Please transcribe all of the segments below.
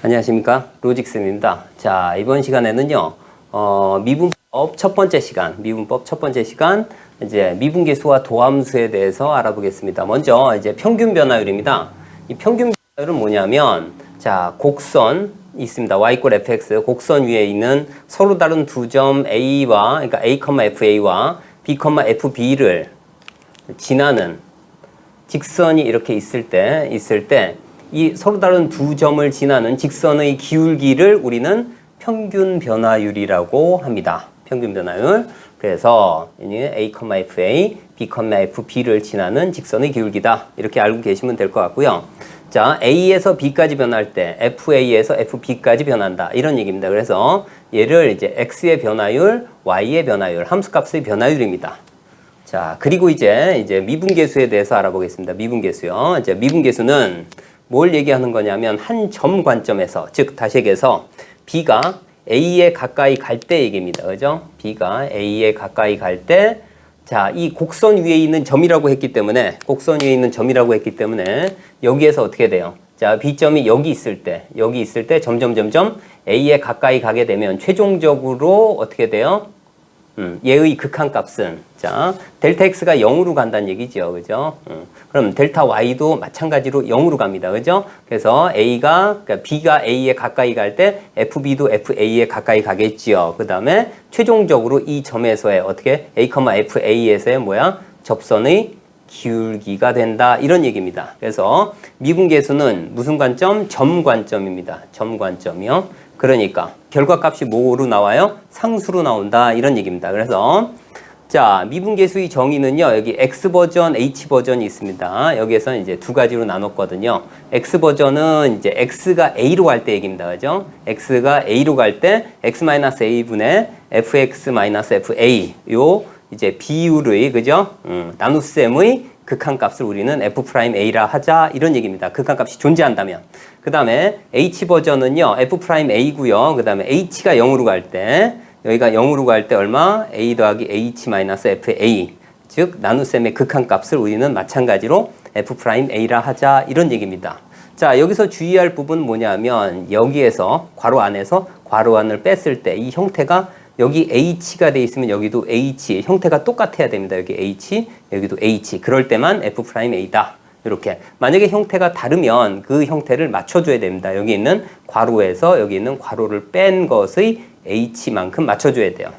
안녕하십니까, 로직쌤입니다. 자, 이번 시간에는요, 미분법 첫 번째 시간, 이제 미분계수와 도함수에 대해서 알아보겠습니다. 먼저 이제 평균 변화율입니다. 이 평균 변화율은 뭐냐면, 자, 곡선 있습니다. y = fx, 곡선 위에 있는 서로 다른 두 점 a와, 그러니까 a, fa와 b, fb를 지나는 직선이 이렇게 있을 때 이 서로 다른 두 점을 지나는 직선의 기울기를 우리는 평균 변화율이라고 합니다. 평균 변화율. 그래서 a, fa, b, fb를 지나는 직선의 기울기다. 이렇게 알고 계시면 될 것 같고요. 자, a에서 b까지 변할 때 fa에서 fb까지 변한다. 이런 얘기입니다. 그래서 얘를 이제 x의 변화율, y의 변화율, 함수값의 변화율입니다. 자, 그리고 이제 미분계수에 대해서 알아보겠습니다. 미분계수요. 이제 미분계수는 뭘 얘기하는 거냐면 한 점 관점에서, 즉 다시 얘기해서 B가 A에 가까이 갈 때 얘기입니다. 그죠? B가 A에 가까이 갈 때, 자, 이 곡선 위에 있는 점이라고 했기 때문에 여기에서 어떻게 돼요? 자, B점이 여기 있을 때 점점 A에 가까이 가게 되면 최종적으로 어떻게 돼요? 얘의 극한값은, 자, 델타 x가 0으로 간다는 얘기죠. 그죠? 그럼 델타 y도 마찬가지로 0으로 갑니다. 그죠? 그래서 그러니까 b가 a에 가까이 갈 때 fb도 fa에 가까이 가겠지요. 그 다음에 최종적으로 이 점에서의 어떻게 a, fa에서의 접선의 기울기가 된다. 이런 얘기입니다. 그래서 미분계수는 무슨 관점? 점 관점입니다. 점 관점이요. 그러니까 결과값이 뭐로 나와요? 상수로 나온다. 이런 얘기입니다. 그래서 자, 미분계수의 정의는요. 여기 X버전, H버전이 있습니다. 여기에서 이제 두 가지로 나눴거든요. X버전은 이제 X가 A로 갈 때 얘기입니다. 그죠? X가 A로 갈 때 X-A분의 Fx-FA 요 이제 비율의, 그죠? 나눗셈의 극한값을 우리는 F'A라 하자. 이런 얘기입니다. 극한값이 존재한다면. 그 다음에 H버전은요. F'A고요. 그 다음에 H가 0으로 갈 때, 여기가 0으로 갈 때 얼마? A 더하기 H-FA. 즉 나눗셈의 극한값을 우리는 마찬가지로 F'A라 하자. 이런 얘기입니다. 자, 여기서 주의할 부분은 뭐냐면 여기에서 괄호 안에서 괄호 안을 뺐을 때 이 형태가 여기 H가 돼 있으면 여기도 H, 형태가 똑같아야 됩니다. 여기 H, 여기도 H. 그럴 때만 F'A다. 이렇게. 만약에 형태가 다르면 그 형태를 맞춰줘야 됩니다. 여기 있는 괄호에서 여기 있는 괄호를 뺀 것의 H만큼 맞춰줘야 돼요.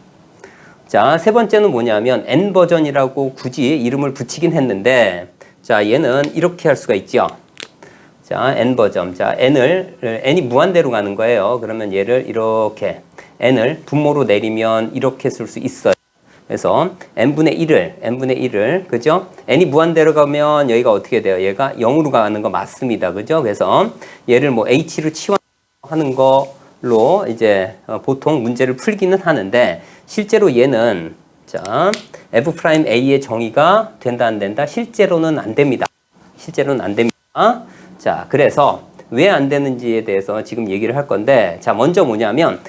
자, 세 번째는 뭐냐면 N버전이라고 굳이 이름을 붙이긴 했는데, 자, 얘는 이렇게 할 수가 있죠. 자, N버전. 자, N이 무한대로 가는 거예요. 그러면 얘를 이렇게 N을 분모로 내리면 이렇게 쓸 수 있어요. 그래서 N분의 1을, 그죠? N이 무한대로 가면 여기가 어떻게 돼요? 얘가 0으로 가는 거 맞습니다. 그죠? 그래서 얘를 H로 치환하는 걸로 이제 보통 문제를 풀기는 하는데, 실제로 얘는, 자, F'A의 정의가 된다, 안 된다? 실제로는 안 됩니다. 실제로는 안 됩니다. 자, 그래서 왜 안 되는지에 대해서 지금 얘기를 할 건데, 자, 먼저 뭐냐면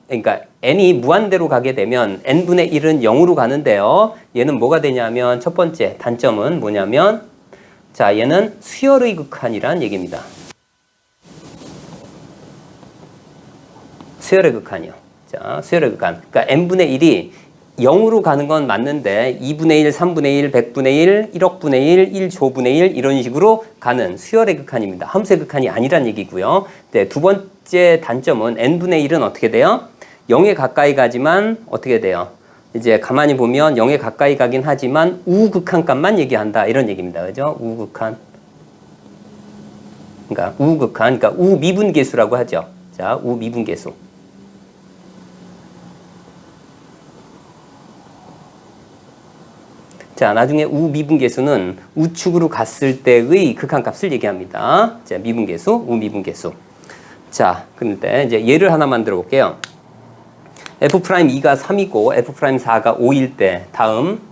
그러니까 n이 무한대로 가게 되면 n분의 1은 0으로 가는데요. 얘는 뭐가 되냐면 첫 번째 단점은 뭐냐면, 자, 얘는 수열의 극한이란 얘기입니다. 수열의 극한이요. 자, 수열의 극한. 그러니까 n분의 1이 0으로 가는 건 맞는데 2분의 1, 3분의 1, 100분의 1, 1억분의 1, 1조분의 1 이런 식으로 가는 수열의 극한입니다. 함수의 극한이 아니란 얘기고요. 네, 두 번째 단점은 n분의 1은 어떻게 돼요? 0에 가까이 가지만 어떻게 돼요? 이제 가만히 보면 0에 가까이 가긴 하지만 우극한값만 얘기한다. 이런 얘기입니다. 그죠? 우극한. 그러니까 우미분계수라고 하죠. 자, 우미분계수. 자, 나중에 우미분계수는 우측으로 갔을 때의 극한값을 얘기합니다. 자, 미분계수, 우미분계수. 자, 근데 이제 예를 하나 만들어 볼게요. F'E가 3이고 F'4가 5일 때 다음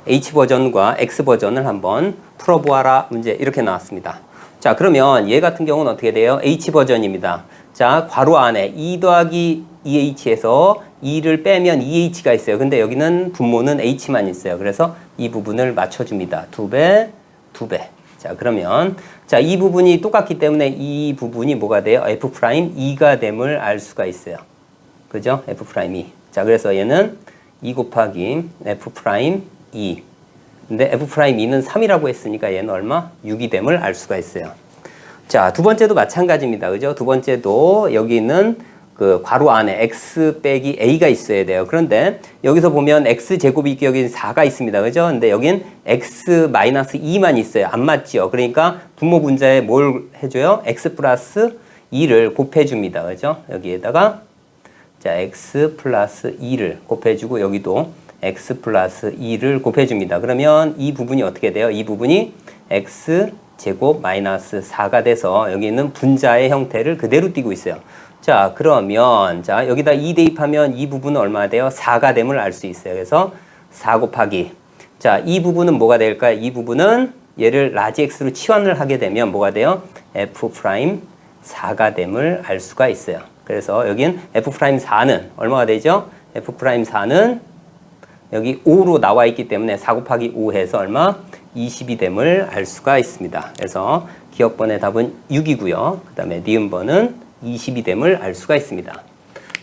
H버전과 X버전을 한번 풀어보아라. 문제 이렇게 나왔습니다. 자, 그러면 얘 같은 경우는 어떻게 돼요? H버전입니다. 자, 괄호 안에 2 더하기 2H에서 2를 빼면 2H가 있어요. 근데 여기는 분모는 H만 있어요. 그래서 이 부분을 맞춰줍니다. 2배, 2배. 자, 그러면 자, 이 부분이 똑같기 때문에 이 부분이 뭐가 돼요? F'2가 됨을 알 수가 있어요. 그죠? F'2. 자, 그래서 얘는 2 곱하기 F'2. 근데 F'2는 3이라고 했으니까 얘는 얼마? 6이 됨을 알 수가 있어요. 자, 두 번째도 마찬가지입니다. 그죠? 두 번째도 여기 있는 그 괄호 안에 x 빼기 a가 있어야 돼요. 그런데 여기서 보면 x 제곱이 있고 여기 4가 있습니다. 그죠? 근데 여긴 x 마이너스 2만 있어요. 안 맞죠? 그러니까 분모 분자에 뭘 해줘요? x 플러스 2를 곱해줍니다. 그죠? 여기에다가 자, x 플러스 2를 곱해주고 여기도 x 플러스 2를 곱해줍니다. 그러면 이 부분이 어떻게 돼요? 이 부분이 x 제곱 마이너스 4가 돼서 여기 있는 분자의 형태를 그대로 띄고 있어요. 자, 그러면 자, 여기다 2 대입하면 이 부분은 얼마나 돼요? 4가 됨을 알 수 있어요. 그래서 4 곱하기 자, 이 부분은 뭐가 될까요? 이 부분은 얘를 라지 x로 치환을 하게 되면 뭐가 돼요? F'4가 됨을 알 수가 있어요. 그래서 여긴 F'4는 얼마가 되죠? F'4는 여기 5로 나와 있기 때문에 4 곱하기 5 해서 얼마? 20이 됨을 알 수가 있습니다. 그래서 기억번의 답은 6이고요. 그 다음에 니은번은 20이 됨을 알 수가 있습니다.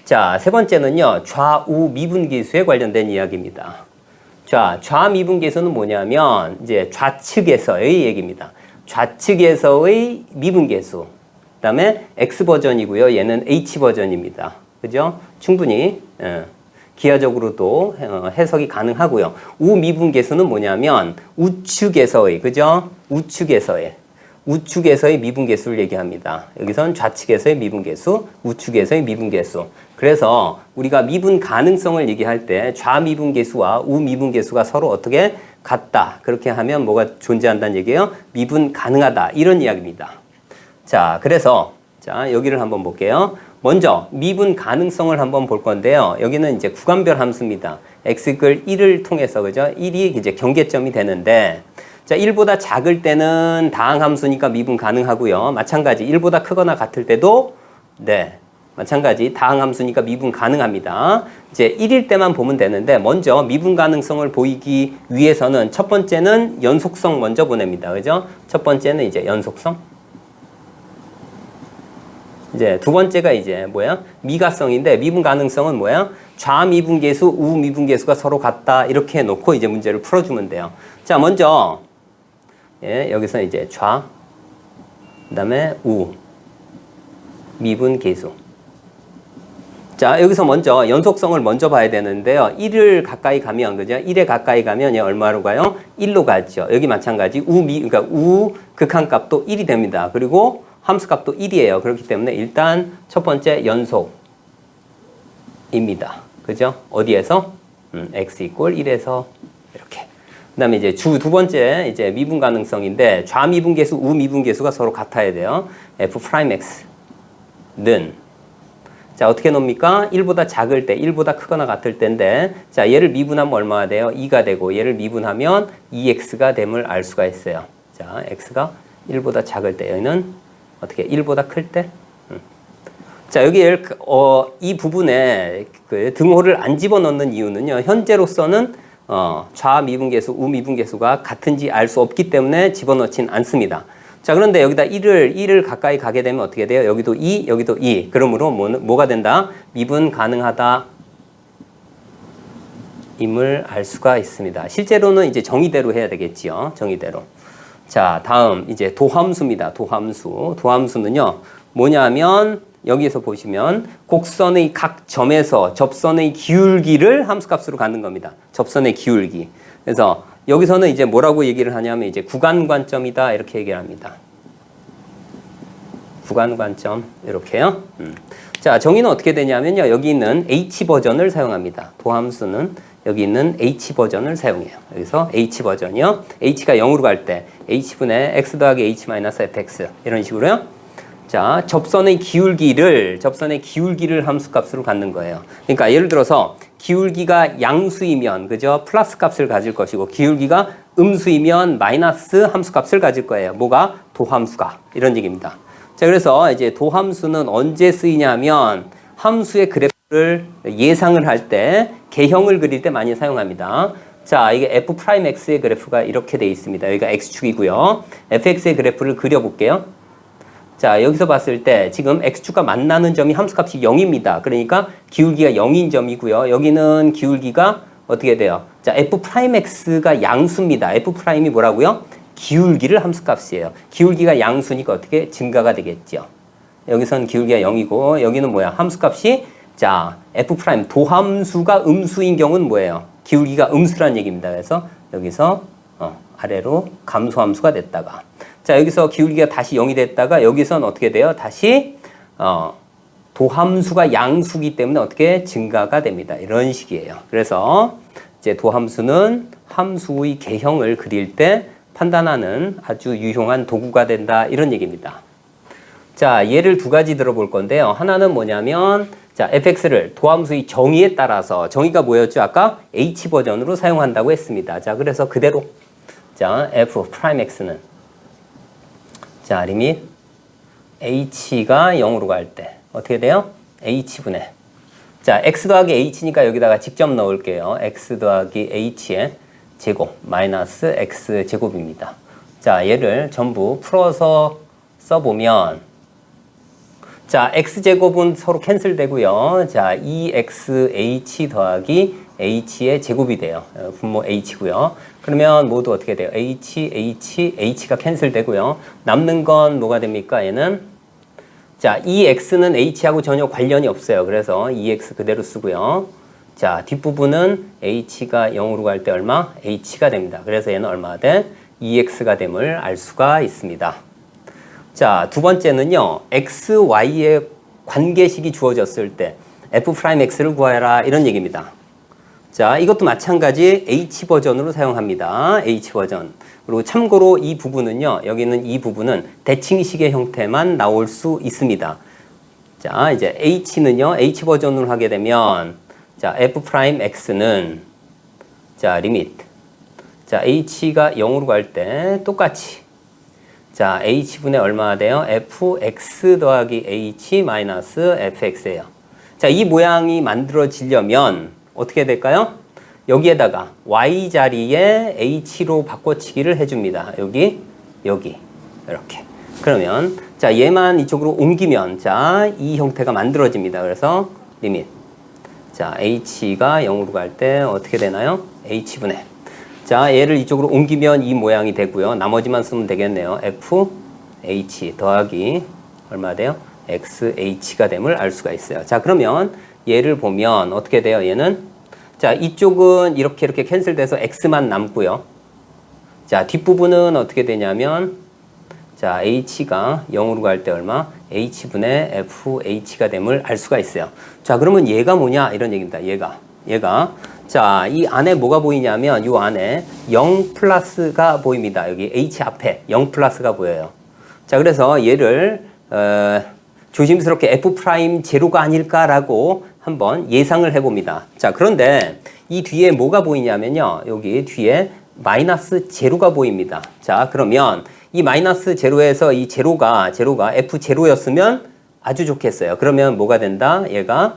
자, 세 번째는요. 좌우 미분계수에 관련된 이야기입니다. 자, 좌미분계수는 뭐냐면 이제 좌측에서의 얘기입니다. 좌측에서의 미분계수. 그 다음에 X버전이고요. 얘는 H버전입니다. 그죠? 충분히 기하적으로도 해석이 가능하고요. 우미분계수는 뭐냐면 우측에서의, 그죠? 우측에서의 미분계수를 얘기합니다. 여기선 좌측에서의 미분계수, 우측에서의 미분계수. 그래서 우리가 미분 가능성을 얘기할 때 좌미분계수와 우미분계수가 서로 어떻게 같다. 그렇게 하면 뭐가 존재한다는 얘기예요? 미분 가능하다. 이런 이야기입니다. 자, 그래서 자, 여기를 한번 볼게요. 먼저 미분 가능성을 한번 볼 건데요. 여기는 이제 구간별 함수입니다. x 1을 통해서 그죠? 1이 이제 경계점이 되는데 자, 1보다 작을 때는 다항 함수니까 미분 가능하고요. 마찬가지 1보다 크거나 같을 때도 네. 마찬가지 다항 함수니까 미분 가능합니다. 이제 1일 때만 보면 되는데 먼저 미분 가능성을 보이기 위해서는 첫 번째는 연속성 먼저 보냅니다. 그죠? 첫 번째는 이제 연속성. 이제 두 번째가 이제 뭐야? 미가성인데 미분 가능성은 뭐야? 좌미분계수, 우미분계수가 서로 같다. 이렇게 해놓고 이제 문제를 풀어주면 돼요. 자, 먼저 예, 여기서 이제 좌, 그 다음에 우, 미분계수. 자, 여기서 먼저 연속성을 먼저 봐야 되는데요. 1을 가까이 가면, 그죠? 1에 가까이 가면 얘 얼마로 가요? 1로 가죠. 여기 마찬가지 그러니까 우 극한값도 1이 됩니다. 그리고 함수값도 1이에요. 그렇기 때문에 일단 첫 번째 연속입니다. 그죠? 어디에서? x 이꼴 1에서 이렇게. 그 다음에 이제 두 번째 이제 미분 가능성인데 좌미분계수, 우미분계수가 서로 같아야 돼요. F'X는 자, 어떻게 놉니까? 1보다 작을 때, 1보다 크거나 같을 때인데 자, 얘를 미분하면 얼마가 돼요? 2가 되고 얘를 미분하면 2x가 됨을 알 수가 있어요. 자, x가 1보다 작을 때 얘는 어떻게 1보다 클 때? 자, 여기 이 부분에 그 등호를 안 집어넣는 이유는요. 현재로서는 좌미분계수, 우미분계수가 같은지 알 수 없기 때문에 집어넣진 않습니다. 자, 그런데 여기다 1을 가까이 가게 되면 어떻게 돼요? 여기도 2, 여기도 2. 그러므로 뭐가 된다? 미분 가능하다. 임을 알 수가 있습니다. 실제로는 이제 정의대로 해야 되겠지요. 정의대로. 자, 다음 이제 도함수입니다. 도함수는요. 뭐냐면 여기에서 보시면 곡선의 각 점에서 접선의 기울기를 함수값으로 갖는 겁니다. 접선의 기울기. 그래서 여기서는 이제 뭐라고 얘기를 하냐면 이제 구간관점이다 이렇게 얘기를 합니다. 구간관점 이렇게요. 자, 정의는 어떻게 되냐면요. 여기 있는 H버전을 사용합니다. 도함수는 여기 있는 H버전을 사용해요. 여기서 H버전이요. H가 0으로 갈 때 H분의 X 더하기 H-FX 이런 식으로요. 자, 접선의 기울기를 함수값으로 갖는 거예요. 그러니까 예를 들어서 기울기가 양수이면 그죠? 플러스 값을 가질 것이고 기울기가 음수이면 마이너스 함수값을 가질 거예요. 뭐가? 도함수가. 이런 얘기입니다. 자, 그래서 이제 도함수는 언제 쓰이냐면 함수의 그래프를 예상을 할 때 개형을 그릴 때 많이 사용합니다. 자, 이게 f'x의 그래프가 이렇게 돼 있습니다. 여기가 x축이고요. fx의 그래프를 그려볼게요. 자, 여기서 봤을 때 지금 x축과 만나는 점이 함수값이 0입니다. 그러니까 기울기가 0인 점이고요. 여기는 기울기가 어떻게 돼요? 자, f'x가 양수입니다. f'이 뭐라고요? 기울기를 함수값이에요. 기울기가 양수니까 어떻게 증가가 되겠죠. 여기선 기울기가 0이고 여기는 뭐야? 함수값이 자, f' 도함수가 음수인 경우는 뭐예요? 기울기가 음수란 얘기입니다. 그래서 여기서 아래로 감소함수가 됐다가 자, 여기서 기울기가 다시 0이 됐다가 여기선 어떻게 돼요? 다시 도함수가 양수기 때문에 어떻게 증가가 됩니다. 이런 식이에요. 그래서 이제 도함수는 함수의 개형을 그릴 때 판단하는 아주 유용한 도구가 된다. 이런 얘기입니다. 자, 예를 두 가지 들어볼 건데요. 하나는 뭐냐면 자, fx를 도함수의 정의에 따라서 정의가 뭐였죠? 아까 h 버전으로 사용한다고 했습니다. 자, 그래서 그대로 자, f'x는 자, 리밋 h가 0으로 갈 때 어떻게 돼요? h분의 자, x 더하기 h니까 여기다가 직접 넣을게요. x 더하기 h의 제곱 마이너스 x 제곱입니다. 자, 얘를 전부 풀어서 써보면 자, x제곱은 서로 캔슬되고요. 자, 2xh 더하기 h의 제곱이 돼요. 분모 h고요. 그러면 모두 어떻게 돼요? h가 캔슬되고요. 남는 건 뭐가 됩니까? 얘는 자, 2x는 h하고 전혀 관련이 없어요. 그래서 2x 그대로 쓰고요. 자, 뒷부분은 h가 0으로 갈 때 얼마? h가 됩니다. 그래서 얘는 얼마가 돼? 2x가 됨을 알 수가 있습니다. 자, 두 번째는요. x, y의 관계식이 주어졌을 때 f'x를 구하라 이런 얘기입니다. 자, 이것도 마찬가지 h버전으로 사용합니다. h버전. 그리고 참고로 이 부분은요. 여기는 이 부분은 대칭식의 형태만 나올 수 있습니다. 자, 이제 h는요. h버전으로 하게 되면 자, f'x는 자, 리밋 자, h가 0으로 갈 때 똑같이 자, h분의 얼마가 돼요? fx 더하기 h 마이너스 fx예요. 자, 이 모양이 만들어지려면 어떻게 될까요? 여기에다가 y 자리에 h로 바꿔치기를 해줍니다. 여기, 여기 이렇게. 그러면 자, 얘만 이쪽으로 옮기면 자, 이 형태가 만들어집니다. 그래서 리밋 자, h가 0으로 갈 때 어떻게 되나요? h분의 자, 얘를 이쪽으로 옮기면 이 모양이 되고요. 나머지만 쓰면 되겠네요. fh 더하기 얼마 돼요? xh가 됨을 알 수가 있어요. 자, 그러면 얘를 보면 어떻게 돼요? 얘는 자, 이쪽은 이렇게 캔슬돼서 x만 남고요. 자, 뒷부분은 어떻게 되냐면 자, h가 0으로 갈 때 얼마? h분의 fh가 됨을 알 수가 있어요. 자, 그러면 얘가 뭐냐? 이런 얘기입니다. 얘가 자, 이 안에 뭐가 보이냐면 이 안에 0 플러스가 보입니다. 여기 h 앞에 0 플러스가 보여요. 자, 그래서 얘를 조심스럽게 f' 제로가 아닐까라고 한번 예상을 해봅니다. 자, 그런데 이 뒤에 뭐가 보이냐면요. 여기 뒤에 마이너스 제로가 보입니다. 자, 그러면 이 마이너스 제로에서 이 제로가 f 제로였으면 아주 좋겠어요. 그러면 뭐가 된다? 얘가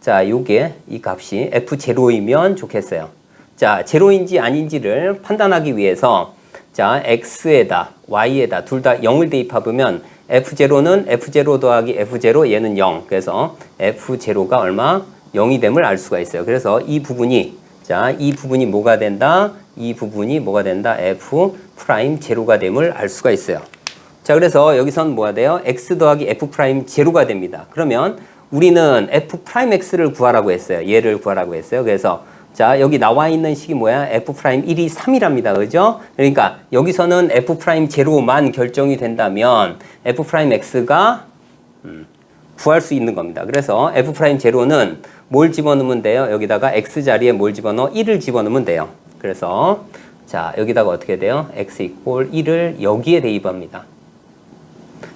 자, 요게 이 값이 f0이면 좋겠어요. 자, 제로인지 아닌지를 판단하기 위해서 자, x에다 y에다 둘 다 0을 대입해보면 f0는 f0 더하기 f0 얘는 0. 그래서 f0가 얼마? 0이 됨을 알 수가 있어요. 그래서 이 부분이 자, 이 부분이 뭐가 된다? 이 부분이 뭐가 된다? f'0가 됨을 알 수가 있어요. 자, 그래서 여기선 뭐가 돼요? x 더하기 f'0가 됩니다. 그러면 우리는 f'x를 구하라고 했어요. 얘를 구하라고 했어요. 그래서 자, 여기 나와 있는 식이 뭐야? f'1이 3이랍니다. 그죠? 그러니까 여기서는 f'0만 결정이 된다면 f'x가 구할 수 있는 겁니다. 그래서 f'0는 뭘 집어넣으면 돼요? 여기다가 x 자리에 뭘 집어넣어? 1을 집어넣으면 돼요. 그래서 자, 여기다가 어떻게 돼요? x 이퀄 1을 여기에 대입합니다.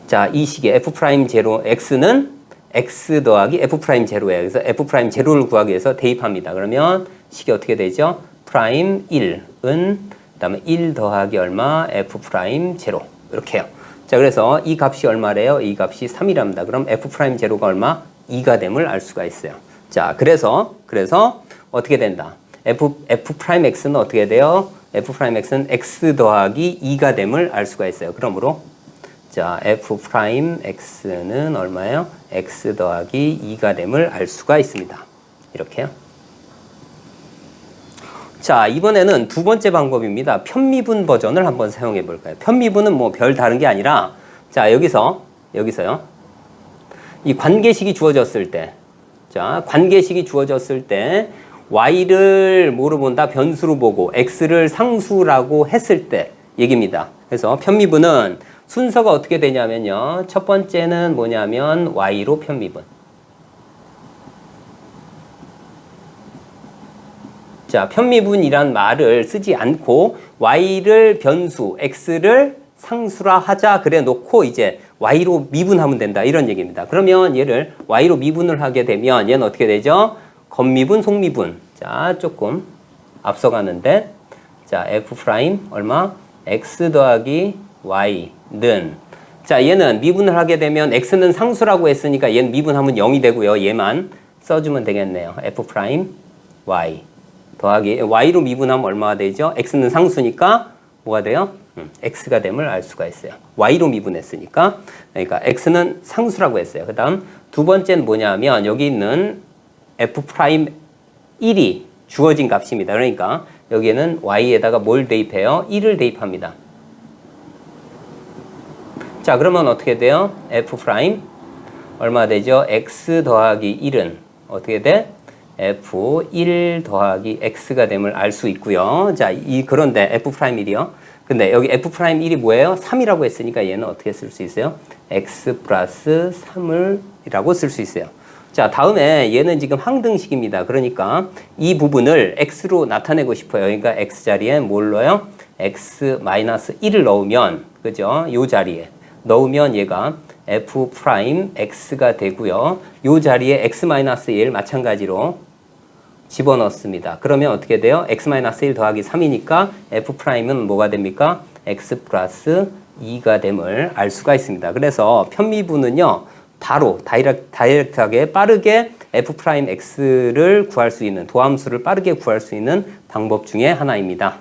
자, 이 식의 f'0 x는 x 더하기 f'0예요. 그래서 f'0를 구하기 위해서 대입합니다. 그러면 식이 어떻게 되죠? 프라임 1은 그다음에 1 더하기 얼마? f'0 이렇게 해요. 자, 그래서 이 값이 얼마래요? 이 값이 3이랍니다. 그럼 f'0가 얼마? 2가 됨을 알 수가 있어요. 자, 그래서 어떻게 된다? f 프라임 x는 어떻게 돼요? f 프라임 x는 x 더하기 2가 됨을 알 수가 있어요. 그러므로 자, f 프라임 x는 얼마예요? x 더하기 2가 됨을 알 수가 있습니다. 이렇게요. 자, 이번에는 두 번째 방법입니다. 편미분 버전을 한번 사용해 볼까요? 편미분은 뭐 별 다른 게 아니라 자, 여기서요. 이 관계식이 주어졌을 때 자, 관계식이 주어졌을 때 y를 뭐로 본다? 변수로 보고 x를 상수라고 했을 때 얘기입니다. 그래서 편미분은 순서가 어떻게 되냐면요. 첫 번째는 뭐냐면 y로 편미분. 자, 편미분이란 말을 쓰지 않고 y를 변수, x를 상수라 하자 그래 놓고 이제 y로 미분하면 된다 이런 얘기입니다. 그러면 얘를 y로 미분을 하게 되면 얘는 어떻게 되죠? 겉미분, 속미분. 자, 조금 앞서가는데 자, f 프라임 얼마? x 더하기 y는 자, 얘는 미분을 하게 되면 x는 상수라고 했으니까 얘는 미분하면 0이 되고요. 얘만 써주면 되겠네요. f 프라임 y 더하기 y로 미분하면 얼마가 되죠? x는 상수니까 뭐가 돼요? x가 됨을 알 수가 있어요. y로 미분했으니까. 그러니까 x는 상수라고 했어요. 그 다음 두 번째는 뭐냐면 여기 있는 f 프라임 1이 주어진 값입니다. 그러니까 여기에는 y에다가 뭘 대입해요? 1을 대입합니다. 자, 그러면 어떻게 돼요? f 프라임 얼마 되죠? x 더하기 1은 어떻게 돼? f1 더하기 x가 됨을 알 수 있고요. 자, 그런데 f 프라임 1이요. 근데 여기 f 프라임 1이 뭐예요? 3이라고 했으니까 얘는 어떻게 쓸 수 있어요? x 플러스 3을이라고 쓸 수 있어요. 자, 다음에 얘는 지금 항등식입니다. 그러니까 이 부분을 x로 나타내고 싶어요. 그러니까 x 자리에 뭘 넣어요? x 마이너스 1을 넣으면 그죠? 요 자리에 넣으면 얘가 f 프라임 x가 되고요. 요 자리에 x 마이너스 1 마찬가지로 집어넣습니다. 그러면 어떻게 돼요? x-1 더하기 3이니까 f 프라임은 뭐가 됩니까? x 플러스 2가 됨을 알 수가 있습니다. 그래서 편미분은요. 바로 다이렉트하게 빠르게 f 프라임 x를 구할 수 있는 도함수를 빠르게 구할 수 있는 방법 중에 하나입니다.